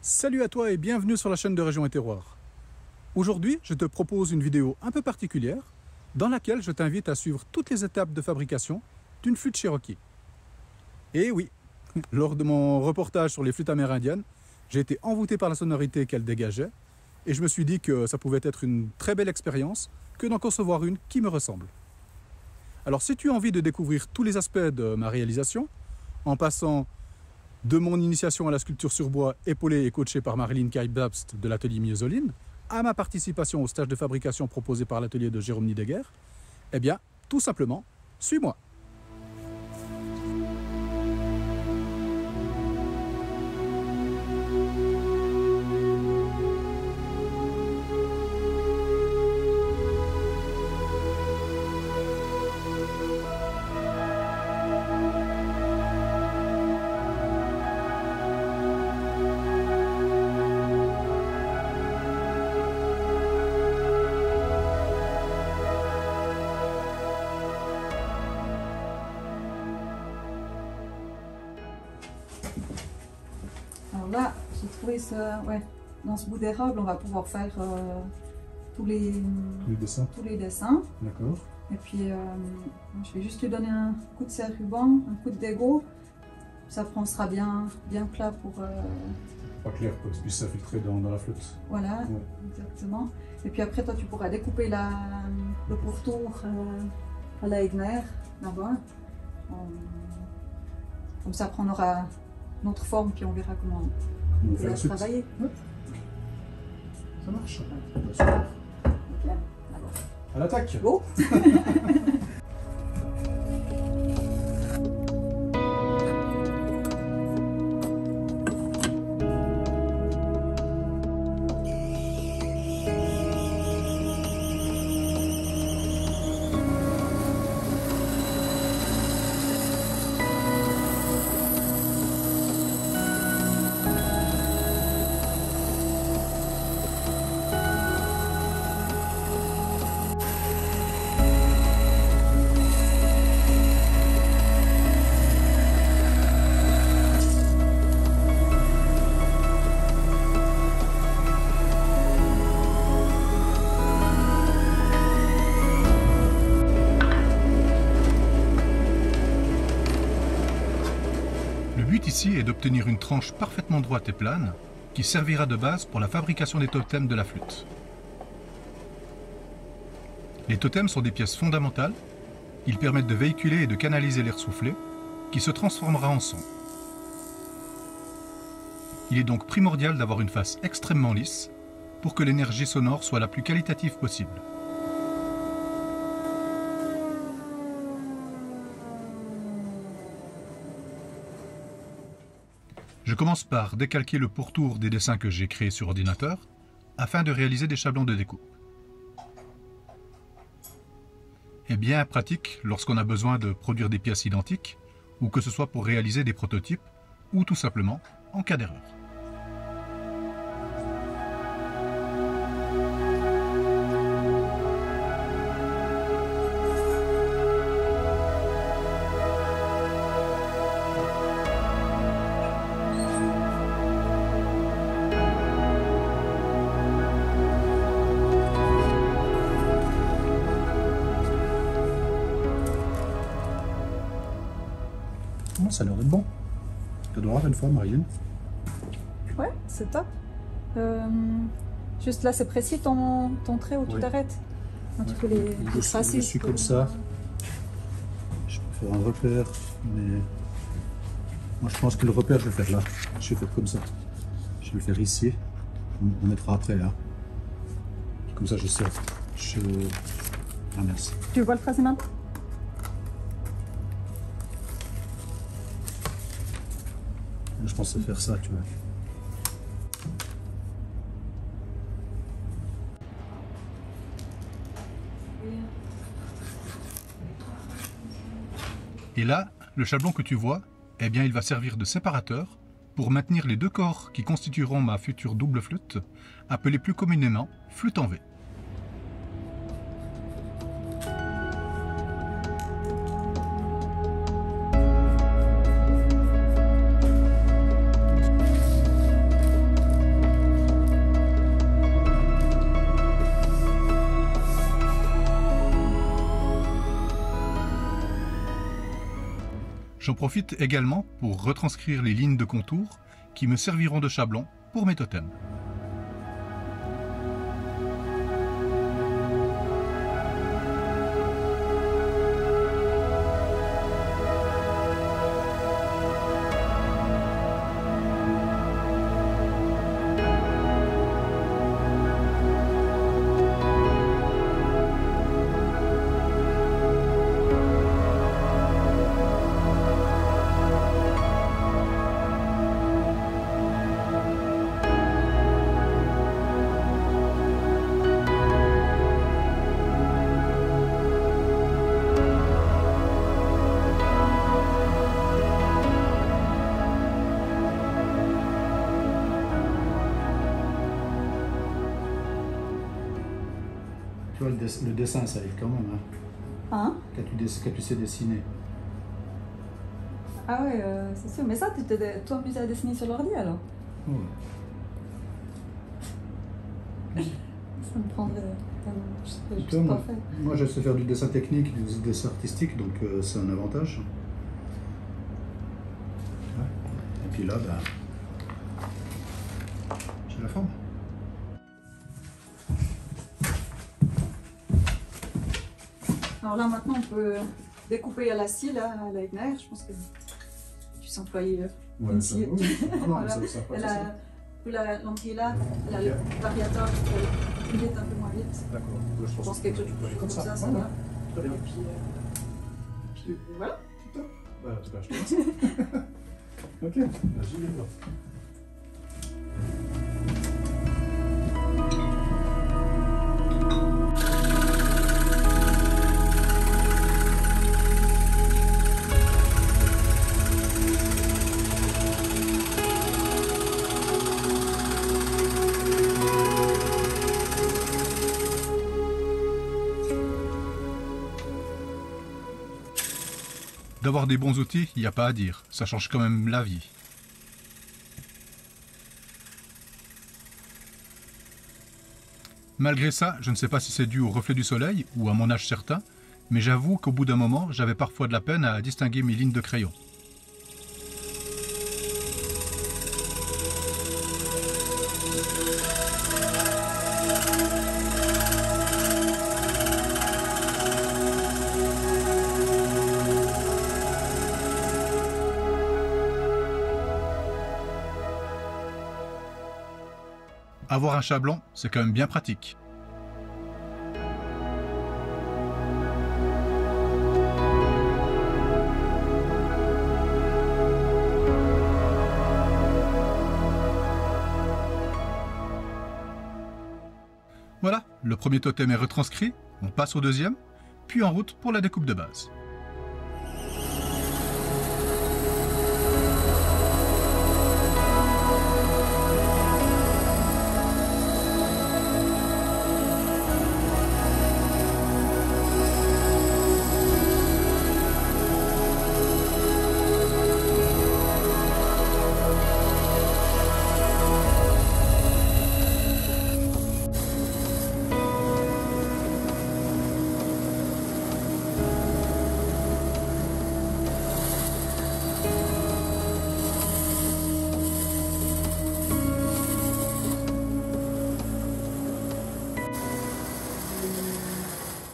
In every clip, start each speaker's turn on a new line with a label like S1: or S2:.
S1: Salut à toi et bienvenue sur la chaîne de Région et Terroir. Aujourd'hui, je te propose une vidéo un peu particulière dans laquelle je t'invite à suivre toutes les étapes de fabrication d'une flûte Cherokee. Et oui, lors de mon reportage sur les flûtes amérindiennes, j'ai été envoûté par la sonorité qu'elles dégageaient et je me suis dit que ça pouvait être une très belle expérience que d'en concevoir une qui me ressemble. Alors si tu as envie de découvrir tous les aspects de ma réalisation, en passant de mon initiation à la sculpture sur bois, épaulée et coachée par Marilyn Kaibabst de l'atelier Miosoline, à ma participation au stage de fabrication proposé par l'atelier de Jérôme Nidegger, eh bien, tout simplement, suis-moi.
S2: Alors là, j'ai trouvé ça, dans ce bout d'érable, on va pouvoir faire tous les dessins.
S1: D'accord.
S2: Et puis, je vais juste lui donner un coup de serre-ruban, un coup de dégot. Ça sera bien plat pour...
S1: Pas clair pour que ça puisse s'infiltrer dans la flûte.
S2: Voilà, ouais. Exactement. Et puis après, toi, tu pourras découper le pourtour à la Egner, là-bas. Comme ça, après, on aura notre forme, puis on verra comment on peut la travailler.
S1: Ouais. Ça marche. Super.
S2: Okay.
S1: À l'attaque.
S2: Go.
S1: Le but ici est d'obtenir une tranche parfaitement droite et plane qui servira de base pour la fabrication des totems de la flûte. Les totems sont des pièces fondamentales. Ils permettent de véhiculer et de canaliser l'air soufflé qui se transformera en son. Il est donc primordial d'avoir une face extrêmement lisse pour que l'énergie sonore soit la plus qualitative possible. Je commence par décalquer le pourtour des dessins que j'ai créés sur ordinateur afin de réaliser des chablons de découpe. Et bien pratique lorsqu'on a besoin de produire des pièces identiques ou que ce soit pour réaliser des prototypes ou tout simplement en cas d'erreur. Ça a l'air d'être bon. Tu dois avoir une fois, Marilyn.
S2: Ouais, c'est top. Juste là, c'est précis ton trait où tu t'arrêtes. Tu peux les tracer.
S1: Je suis comme ça. Je peux faire un repère, mais moi je pense que le repère, je vais le faire là. Je vais faire comme ça. Je vais le faire ici. On mettra après là. Comme ça, je sais. Ah, merci.
S2: Tu vois le tracer maintenant?
S1: Je pense faire ça, tu vois. Et là, le chablon que tu vois, eh bien, il va servir de séparateur pour maintenir les deux corps qui constitueront ma future double flûte, appelée plus communément flûte en V. J'en profite également pour retranscrire les lignes de contour qui me serviront de chablon pour mes totems.
S3: Tu vois, le dessin, ça aide quand même.
S2: Hein?
S3: Quand tu sais dessiner.
S2: Ah ouais, c'est sûr. Mais ça, toi, tu as dessiné sur l'ordi alors?
S3: Ouais.
S2: Ça me prendrait. Je sais juste
S3: moi,
S2: pas faire.
S3: Moi, je sais faire du dessin technique, du dessin artistique, donc c'est un avantage. Ouais. Et puis là, ben, j'ai la forme.
S2: Alors là, maintenant, on peut découper à la scie, là, à Leitner. Je pense que tu sais employer une scie. Voilà. L'entrée là, le variateur, il est un peu moins vite.
S3: D'accord.
S2: Je pense que comme ça, ça va.
S3: Très bien.
S2: Et puis voilà.
S3: Bah, en tout cas, je te remercie. Ok, vas-y, viens voir.
S1: D'avoir des bons outils, il n'y a pas à dire, ça change quand même la vie. Malgré ça, je ne sais pas si c'est dû au reflet du soleil ou à mon âge certain, mais j'avoue qu'au bout d'un moment, j'avais parfois de la peine à distinguer mes lignes de crayon. Avoir un chablon, c'est quand même bien pratique. Voilà, le premier totem est retranscrit, on passe au deuxième, puis en route pour la découpe de base.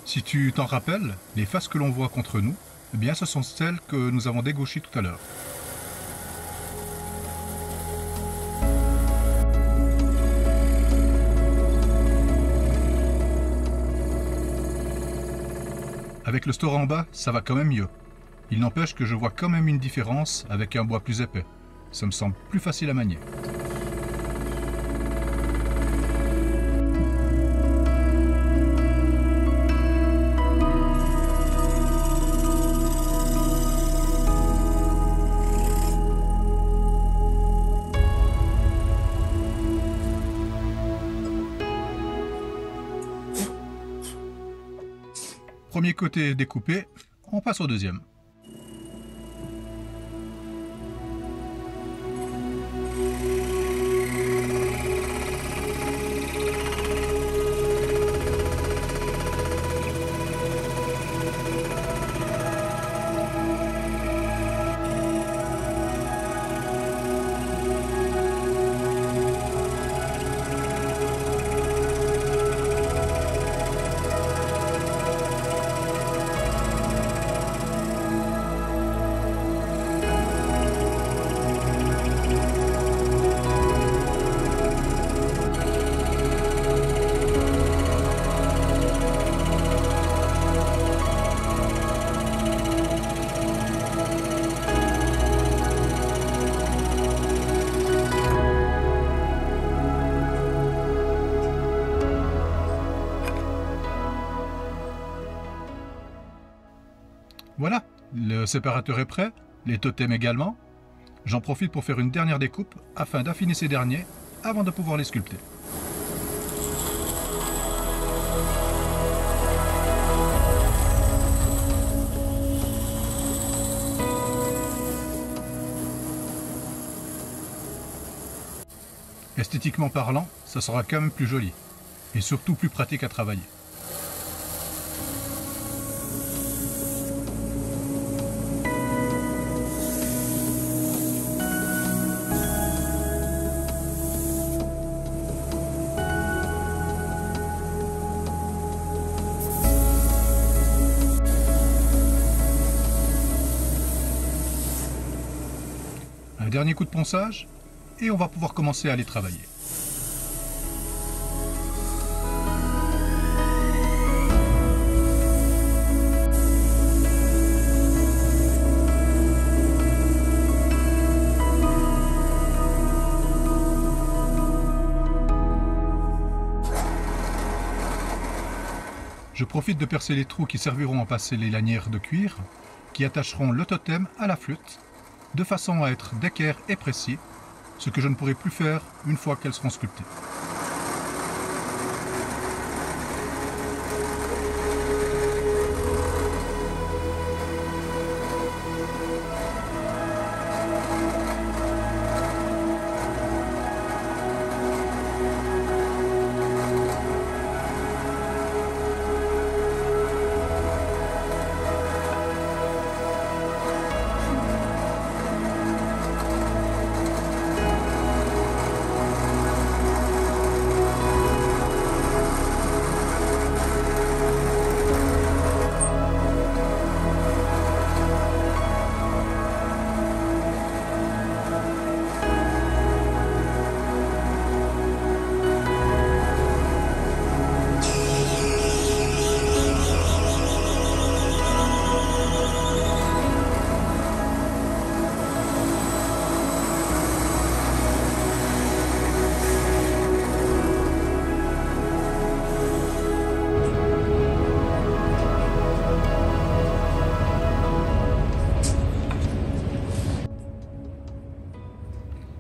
S1: Si tu t'en rappelles, les faces que l'on voit contre nous, eh bien ce sont celles que nous avons dégauchées tout à l'heure. Avec le store en bas, ça va quand même mieux. Il n'empêche que je vois quand même une différence avec un bois plus épais. Ça me semble plus facile à manier. Premier côté découpé, on passe au deuxième. Voilà, le séparateur est prêt, les totems également. J'en profite pour faire une dernière découpe afin d'affiner ces derniers avant de pouvoir les sculpter. Esthétiquement parlant, ça sera quand même plus joli et surtout plus pratique à travailler. Un dernier coup de ponçage et on va pouvoir commencer à les travailler. Je profite de percer les trous qui serviront à passer les lanières de cuir qui attacheront le totem à la flûte de façon à être d'équerre et précis, ce que je ne pourrai plus faire une fois qu'elles seront sculptées.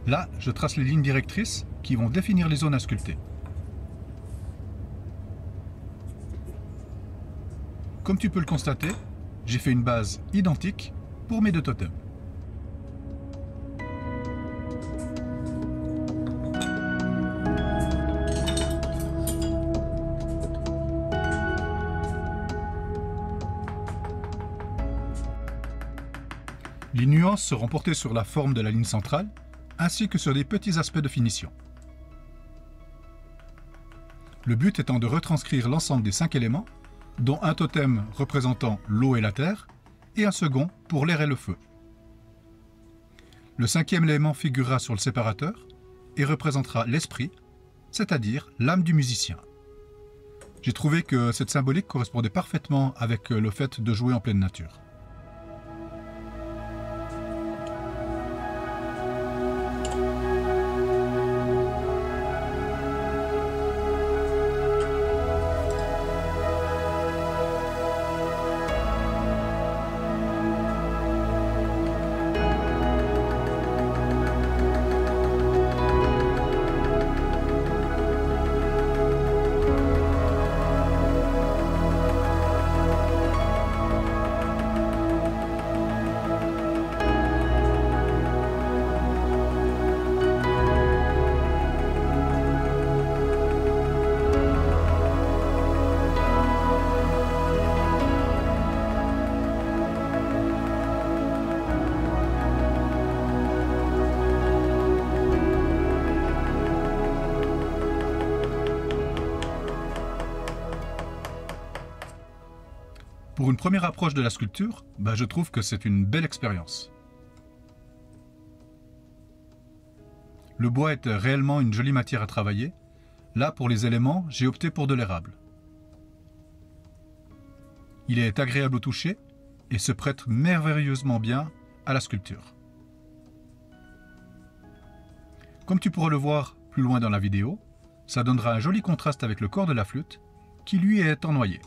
S1: Là, je trace les lignes directrices qui vont définir les zones à sculpter. Comme tu peux le constater, j'ai fait une base identique pour mes deux totems. Les nuances seront portées sur la forme de la ligne centrale, ainsi que sur des petits aspects de finition. Le but étant de retranscrire l'ensemble des 5 éléments, dont un totem représentant l'eau et la terre, et un second pour l'air et le feu. Le 5e élément figurera sur le séparateur et représentera l'esprit, c'est-à-dire l'âme du musicien. J'ai trouvé que cette symbolique correspondait parfaitement avec le fait de jouer en pleine nature. Pour une première approche de la sculpture, je trouve que c'est une belle expérience. Le bois est réellement une jolie matière à travailler. Là, pour les éléments, j'ai opté pour de l'érable. Il est agréable au toucher et se prête merveilleusement bien à la sculpture. Comme tu pourras le voir plus loin dans la vidéo, ça donnera un joli contraste avec le corps de la flûte, qui lui est en noyer.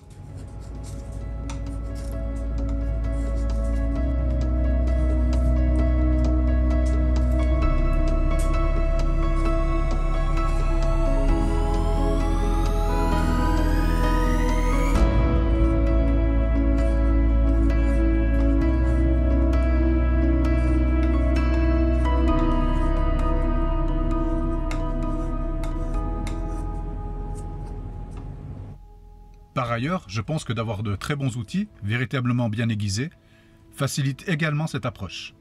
S1: Par ailleurs, je pense que d'avoir de très bons outils, véritablement bien aiguisés, facilite également cette approche.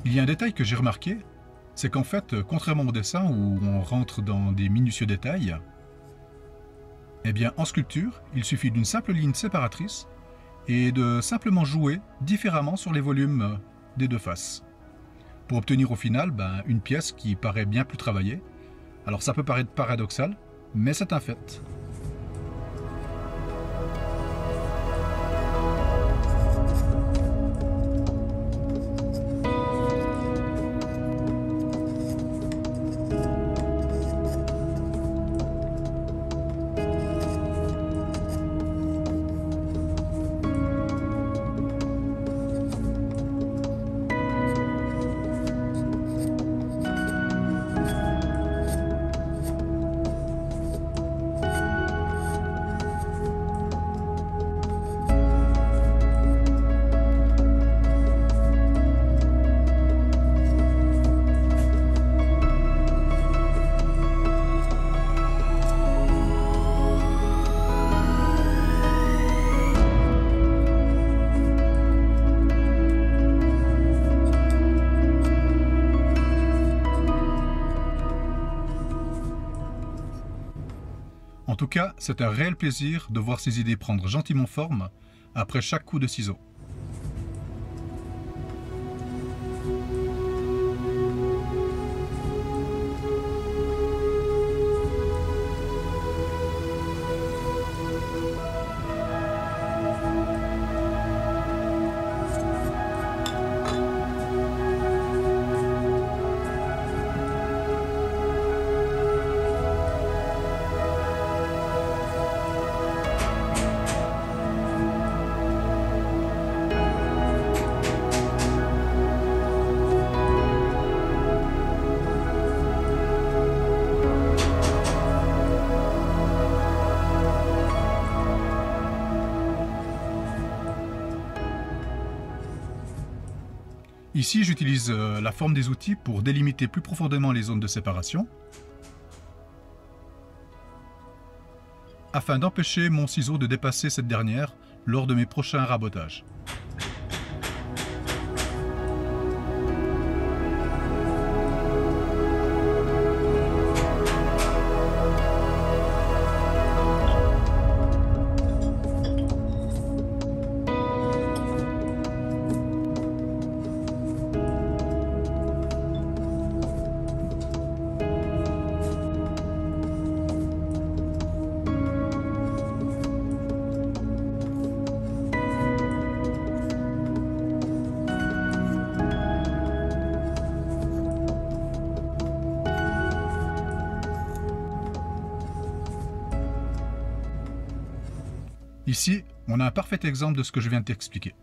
S1: Il y a un détail que j'ai remarqué, c'est qu'en fait, contrairement au dessin où on rentre dans des minutieux détails, eh bien en sculpture, il suffit d'une simple ligne séparatrice et de simplement jouer différemment sur les volumes des deux faces, pour obtenir au final une pièce qui paraît bien plus travaillée. Alors ça peut paraître paradoxal, mais c'est un fait. En tout cas, c'est un réel plaisir de voir ces idées prendre gentiment forme après chaque coup de ciseau. Ici, j'utilise la forme des outils pour délimiter plus profondément les zones de séparation, afin d'empêcher mon ciseau de dépasser cette dernière lors de mes prochains rabotages. Ici, on a un parfait exemple de ce que je viens de t'expliquer.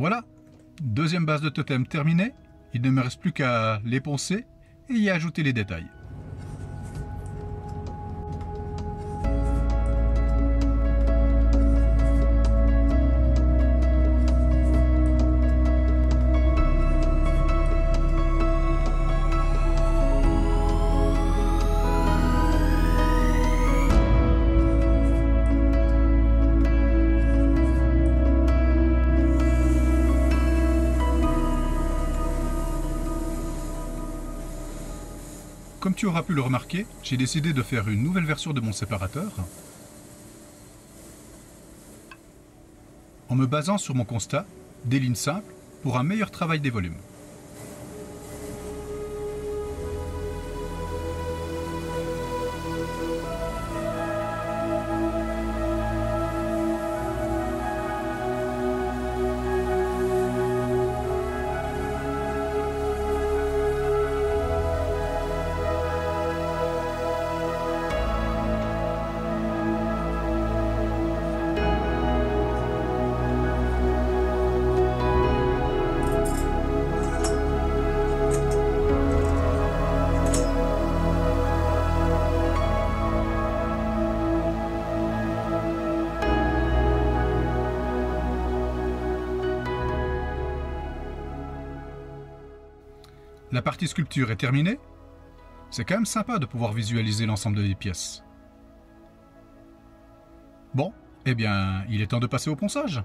S1: Voilà, deuxième base de totem terminée. Il ne me reste plus qu'à les poncer et y ajouter les détails. Comme tu auras pu le remarquer, j'ai décidé de faire une nouvelle version de mon séparateur en me basant sur mon constat des lignes simples pour un meilleur travail des volumes. La partie sculpture est terminée. C'est quand même sympa de pouvoir visualiser l'ensemble des pièces. Bon, eh bien, il est temps de passer au ponçage.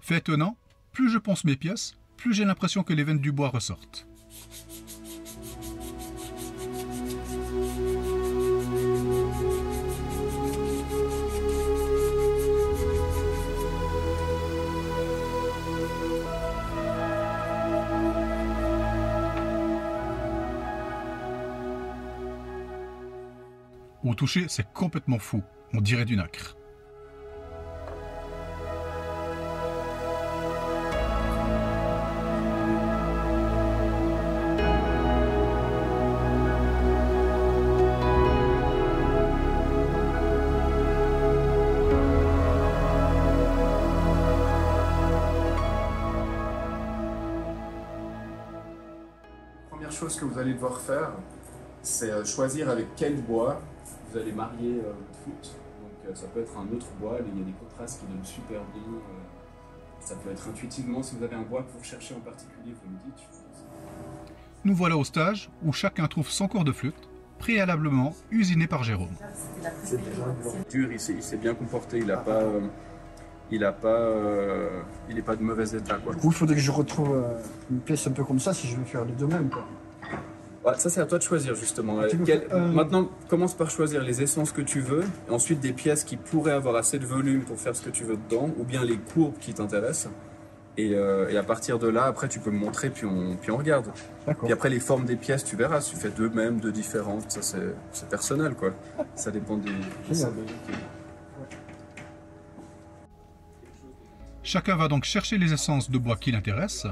S1: Fait étonnant, plus je ponce mes pièces, plus j'ai l'impression que les veines du bois ressortent. Au toucher, c'est complètement fou, on dirait du nacre.
S4: Première chose que vous allez devoir faire, c'est choisir avec quel bois vous allez marier votre flûte. Donc ça peut être un autre bois, il y a des contrastes qui donnent super bien. Ça peut être intuitivement, si vous avez un bois que vous recherchez en particulier, vous me dites.
S1: Nous voilà au stage où chacun trouve son corps de flûte, préalablement usiné par Jérôme.
S4: C'est dur, il s'est bien comporté, il n'est pas de mauvais état, quoi.
S5: Du coup, il faudrait que je retrouve une pièce un peu comme ça si je veux faire les deux mêmes, quoi.
S4: Ouais, ça, c'est à toi de choisir, justement. Maintenant, commence par choisir les essences que tu veux, et ensuite des pièces qui pourraient avoir assez de volume pour faire ce que tu veux dedans, ou bien les courbes qui t'intéressent. Et à partir de là, après, tu peux me montrer, puis on regarde. Puis après, les formes des pièces, tu verras. Si tu fais deux mêmes, deux différentes, ça, c'est personnel, quoi. Ça dépend des symboliques.
S1: Chacun va donc chercher les essences de bois qui l'intéressent,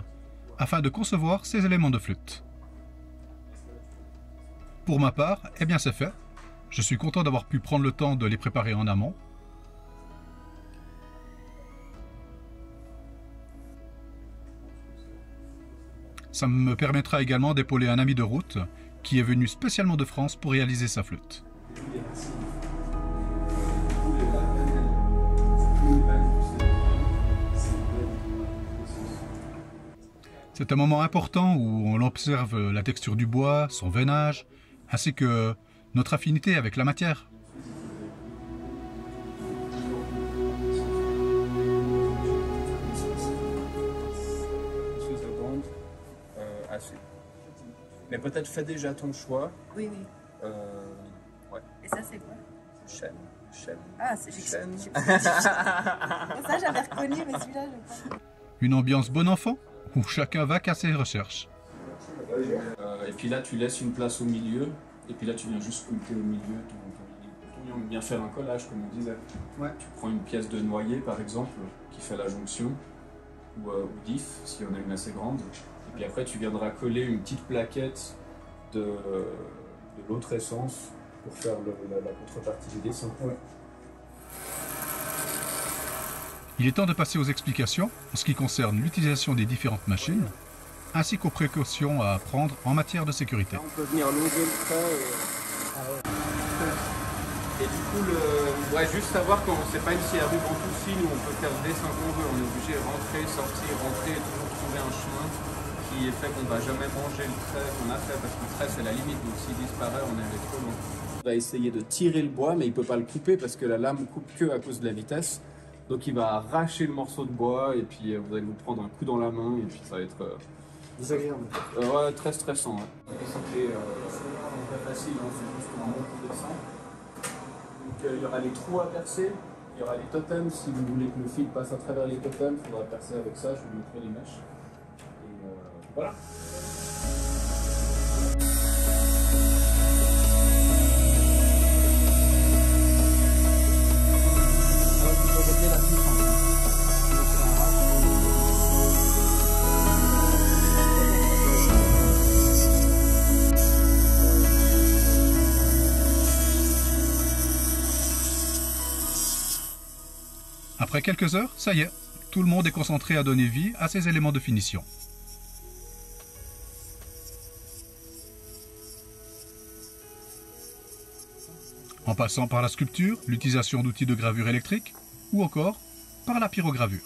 S1: afin de concevoir ces éléments de flûte. Pour ma part, eh bien c'est fait. je suis content d'avoir pu prendre le temps de les préparer en amont. Ça me permettra également d'épauler un ami de route qui est venu spécialement de France pour réaliser sa flûte. C'est un moment important où on observe la texture du bois, son veinage, ainsi que notre affinité avec la matière.
S4: Assez. Mais peut-être fais déjà ton choix.
S6: Oui, oui.
S4: Ouais.
S6: Et ça, c'est quoi?
S4: Chêne.
S6: Ah, c'est
S4: Chêne.
S6: Ça, j'avais reconnu, mais celui-là, je pas.
S1: Une ambiance bon enfant, où chacun va qu'à ses recherches.
S4: Et puis là, tu laisses une place au milieu, et puis là, tu viens juste sculpter au milieu ton bien faire un collage, comme on disait.
S5: Ouais.
S4: Tu prends une pièce de noyer, par exemple, qui fait la jonction, ou d'if, si on a une assez grande. Et puis après, tu viendras coller une petite plaquette de l'autre essence pour faire la contrepartie du dessin. Ouais.
S1: Il est temps de passer aux explications en ce qui concerne l'utilisation des différentes machines, ainsi qu'aux précautions à prendre en matière de sécurité.
S4: Là, on peut venir longer le trait. Et du coup, juste savoir quand on ne sait pas si la ruban tout fine où on peut faire le dessin qu'on veut, on est obligé de rentrer, sortir, rentrer et toujours trouver un chemin qui est fait qu'on ne va jamais manger le trait qu'on a fait, parce que le trait c'est la limite, donc s'il disparaît, on est allé trop loin. Il va essayer de tirer le bois, mais il ne peut pas le couper parce que la lame coupe que à cause de la vitesse. Donc il va arracher le morceau de bois et puis vous allez vous prendre un coup dans la main et puis ça va être
S5: Désagréable.
S4: ouais, très stressant. Ouais. C'était très facile, hein, c'est juste un bon coup de dessin. Donc il y aura les trous à percer, il y aura les totems. Si vous voulez que le fil passe à travers les totems, il faudra percer avec ça. Je vais vous montrer les mèches. Et voilà.
S1: Après quelques heures, ça y est, tout le monde est concentré à donner vie à ces éléments de finition. En passant par la sculpture, l'utilisation d'outils de gravure électrique, ou encore par la pyrogravure.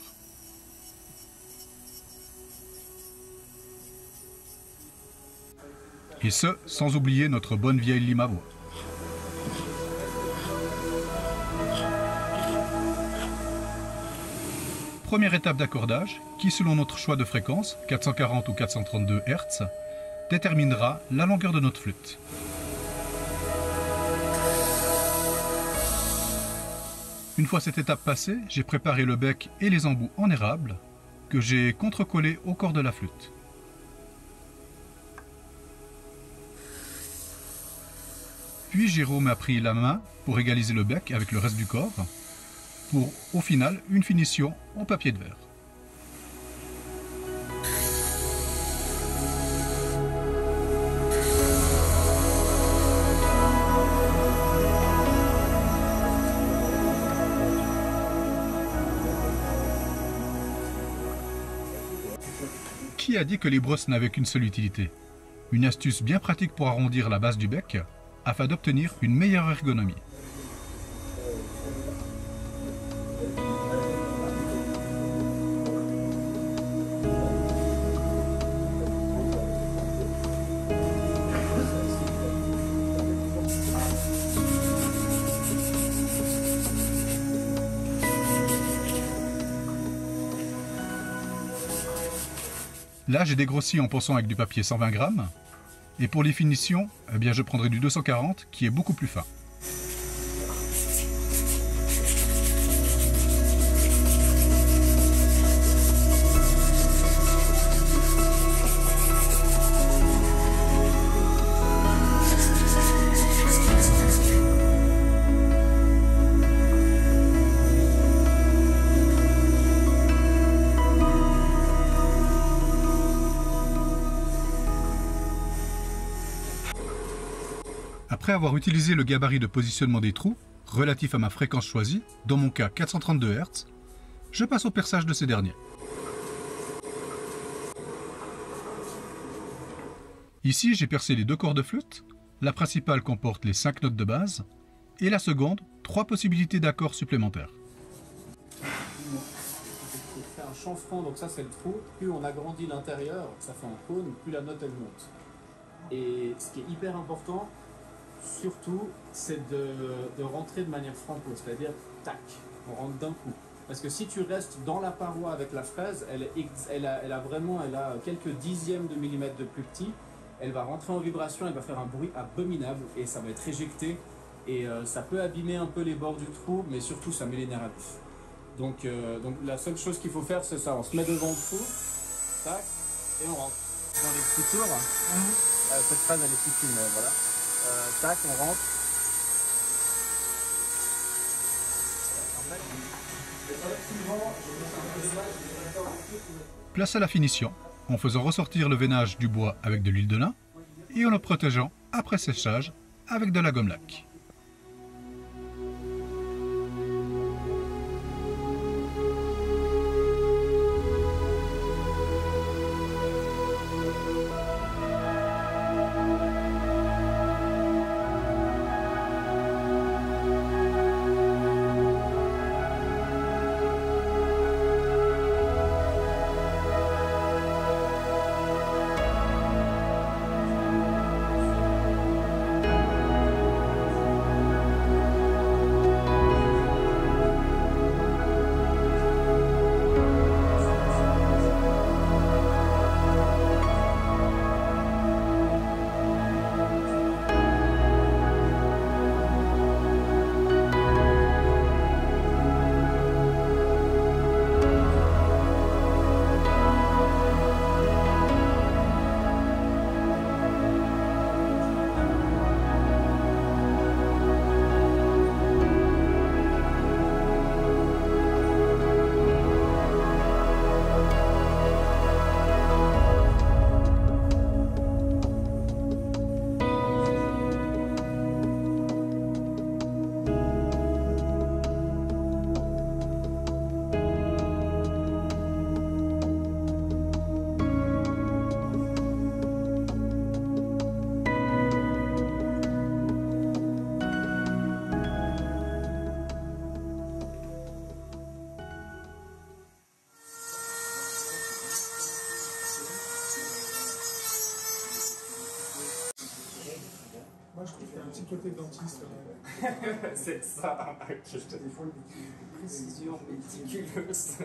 S1: Et ce, sans oublier notre bonne vieille lime à bois. Première étape d'accordage qui, selon notre choix de fréquence, 440 ou 432 Hz, déterminera la longueur de notre flûte. Une fois cette étape passée, j'ai préparé le bec et les embouts en érable que j'ai contrecollés au corps de la flûte. Puis Jérôme a pris la main pour égaliser le bec avec le reste du corps, pour, au final, une finition en papier de verre. Qui a dit que les brosses n'avaient qu'une seule utilité? Une astuce bien pratique pour arrondir la base du bec, afin d'obtenir une meilleure ergonomie. Là, j'ai dégrossi en ponçant avec du papier 120 grammes. Et pour les finitions, eh bien, je prendrai du 240 qui est beaucoup plus fin. Après avoir utilisé le gabarit de positionnement des trous, relatif à ma fréquence choisie, dans mon cas 432 Hz, je passe au perçage de ces derniers. Ici, j'ai percé les 2 cordes de flûte. La principale comporte les 5 notes de base et la seconde, 3 possibilités d'accords supplémentaires.
S4: On fait un chanfrein, donc ça c'est le trou. Plus on agrandit l'intérieur, ça fait un cône, plus la note elle monte. Et ce qui est hyper important, surtout, c'est de rentrer de manière franco, c'est-à-dire tac, on rentre d'un coup. Parce que si tu restes dans la paroi avec la fraise, elle a quelques dixièmes de millimètre de plus petit. Elle va rentrer en vibration, elle va faire un bruit abominable et ça va être éjecté. Et ça peut abîmer un peu les bords du trou, mais surtout ça met les nerfs à vif. Donc la seule chose qu'il faut faire, c'est ça, on se met devant le trou, tac, et on rentre. Dans les petits tours, cette phrase elle est toute fine, voilà. Tac, on rentre.
S1: Place à la finition, en faisant ressortir le veinage du bois avec de l'huile de lin et en le protégeant après séchage avec de la gomme laque.
S3: Moi, je trouve qu'il y a un petit côté dentiste.
S4: C'est ça, je te dis. Précision méticuleuse.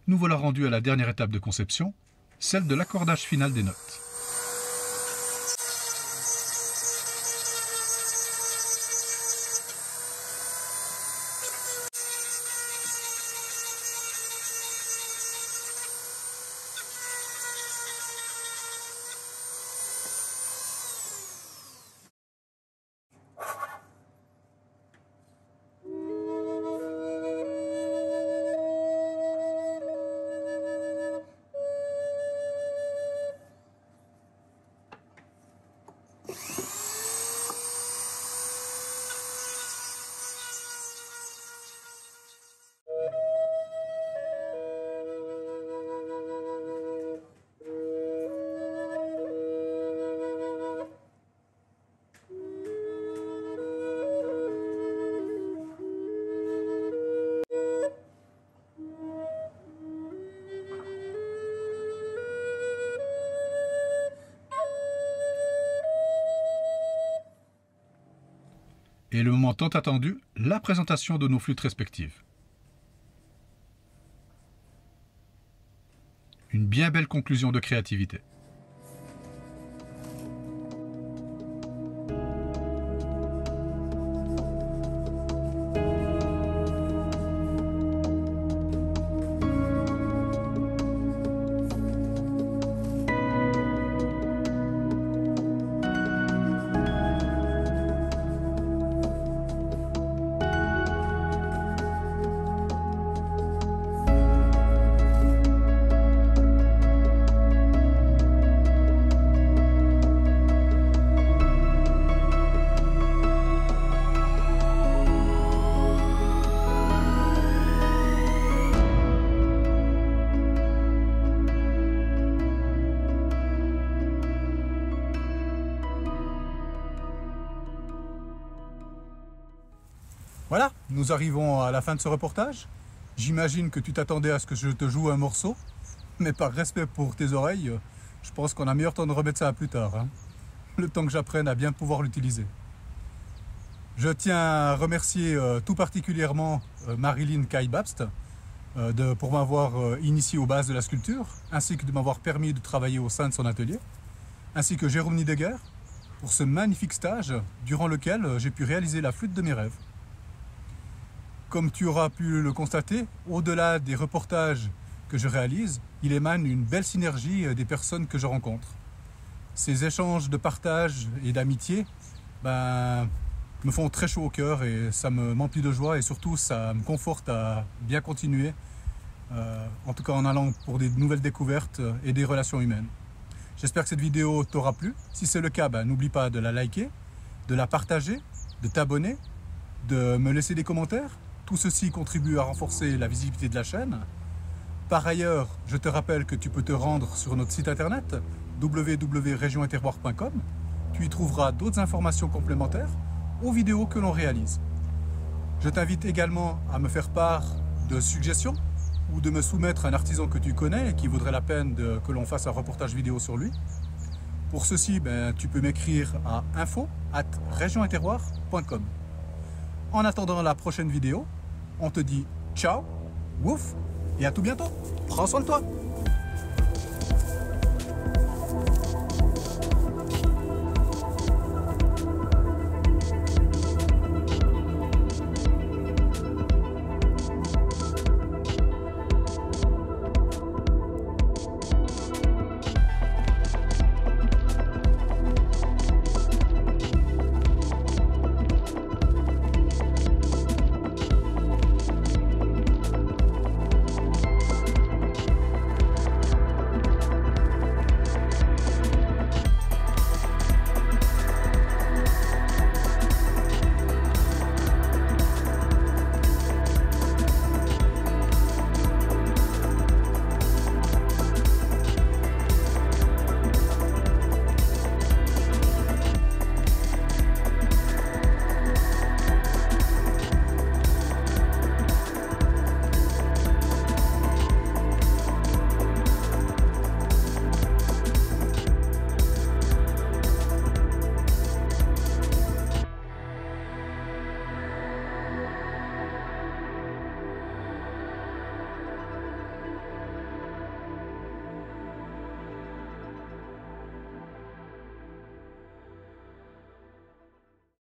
S1: Nous voilà rendus à la dernière étape de conception, celle de l'accordage final des notes. Et le moment tant attendu, la présentation de nos flûtes respectives. Une bien belle conclusion de créativité. Voilà, nous arrivons à la fin de ce reportage. J'imagine que tu t'attendais à ce que je te joue un morceau, mais par respect pour tes oreilles, je pense qu'on a meilleur temps de remettre ça à plus tard, hein. Le temps que j'apprenne à bien pouvoir l'utiliser. Je tiens à remercier tout particulièrement Marilyn Kai-Babst pour m'avoir initié aux bases de la sculpture, ainsi que de m'avoir permis de travailler au sein de son atelier, ainsi que Jérôme Nidegger pour ce magnifique stage durant lequel j'ai pu réaliser la flûte de mes rêves. Comme tu auras pu le constater, au-delà des reportages que je réalise, il émane une belle synergie des personnes que je rencontre. Ces échanges de partage et d'amitié me font très chaud au cœur et ça m'emplit de joie et surtout ça me conforte à bien continuer, en tout cas en allant pour des nouvelles découvertes et des relations humaines. J'espère que cette vidéo t'aura plu. Si c'est le cas, n'oublie pas de la liker, de la partager, de t'abonner, de me laisser des commentaires. Tout ceci contribue à renforcer la visibilité de la chaîne. Par ailleurs, je te rappelle que tu peux te rendre sur notre site internet www.regionterroir.com. Tu y trouveras d'autres informations complémentaires aux vidéos que l'on réalise. Je t'invite également à me faire part de suggestions ou de me soumettre un artisan que tu connais et qui vaudrait la peine que l'on fasse un reportage vidéo sur lui. Pour ceci, tu peux m'écrire à info@regionetterroir.com. En attendant la prochaine vidéo, on te dit ciao, wouf, et à tout bientôt. Prends soin de toi.